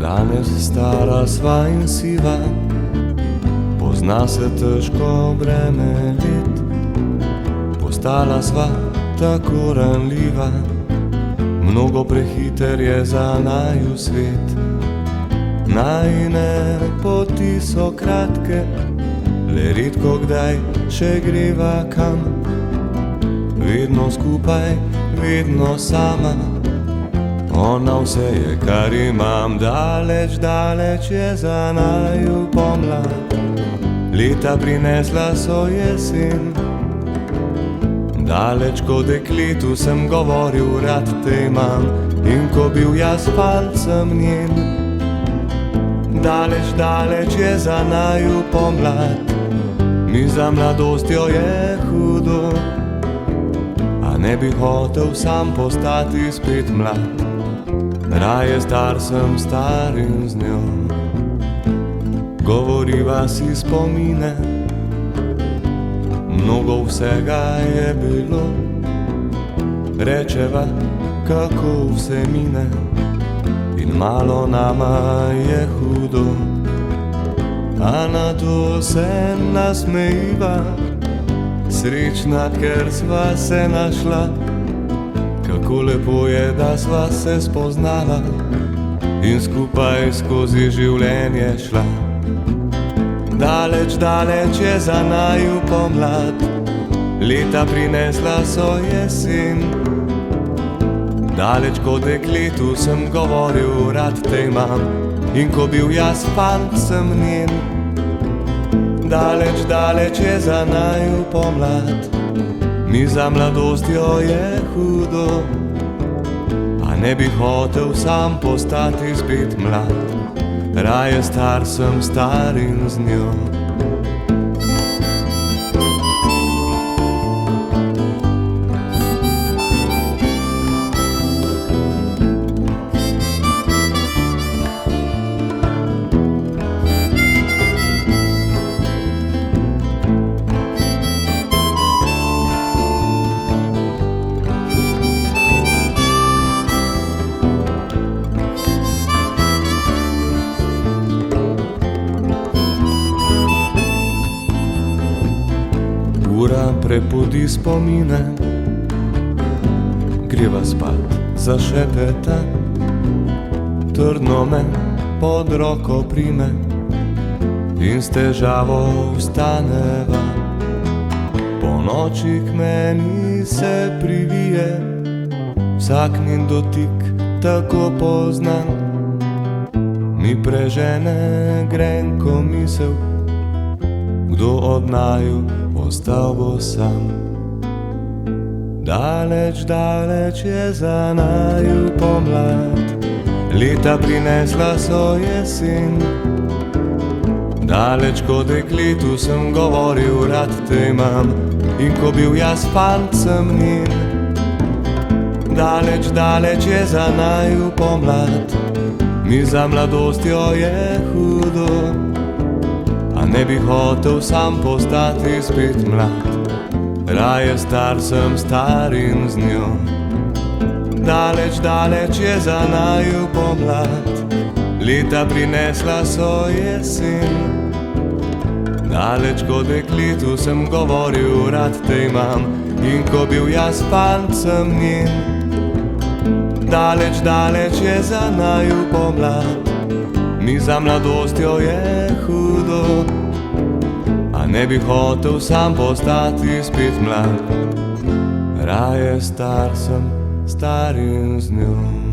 Danes stara sva in siva, pozna se težko breme let. Postala sva tako ranljiva, mnogo prehiter je za naju svet. Najine poti so kratke, le redko kdaj še greva kam. Vedno skupaj, vedno sama, ona vse je, kar imam. Daleč, daleč je za naju pomlad, leta prinesla so jesen. Daleč ko dekletu sem govoril, rad te imam, in ko bil jaz palcem njen. Daleč, daleč je za naju pomlad, mi za mladostjo je hudo, a ne bi hotel sam postati spet mlad. Raje star sem, star in z njo govoriva si spomine, mnogo vsega je bilo, rečeva, kako vse mine, in malo nama je hudo, a na to se nasmejiva, srečna, ker sva se našla. Kako lepo je, da sva se spoznala in skupaj skozi življenje šla. Daleč, daleč je za naju pomlad, leta prinesla so jesen. Daleč ko dekletu sem govoril, rad te imam, in ko bil jaz fant sem njen. Daleč, daleč je za naju pomlad, mi za mladostjo je hudo, a ne bi hotel sam postati spet mlad. Raje star sem, star in z njo. Ura prepodi spomine, greva spat za šepeta, trdno me pod roko prime in s težavo vstaneva. Po noči k meni se privije, vsak njen dotik tako poznan, mi prežene grenko misel, kdo od naju ostal bo sam. Daleč, daleč je za naju pomlad, leta prinesla so jesen. Daleč ko dekletu sem govoril, rad te imam, in ko bil jaz fant sem njen. Daleč, daleč je za naju pomlad, mi za mladostjo je hudo, a ne bi hotel sam postati spet mlad. Raje star sem, star in z njo. Daleč, daleč je za naju pomlad, leta prinesla so jesen. Daleč ko dekletu sem govoril, rad te imam, in ko bil jaz fant sem njen. Daleč, daleč je za naju pomlad, mi za mladostjo je hudo, a ne bi hotel sam postati spet mlad. Raje star sem, star in z njo.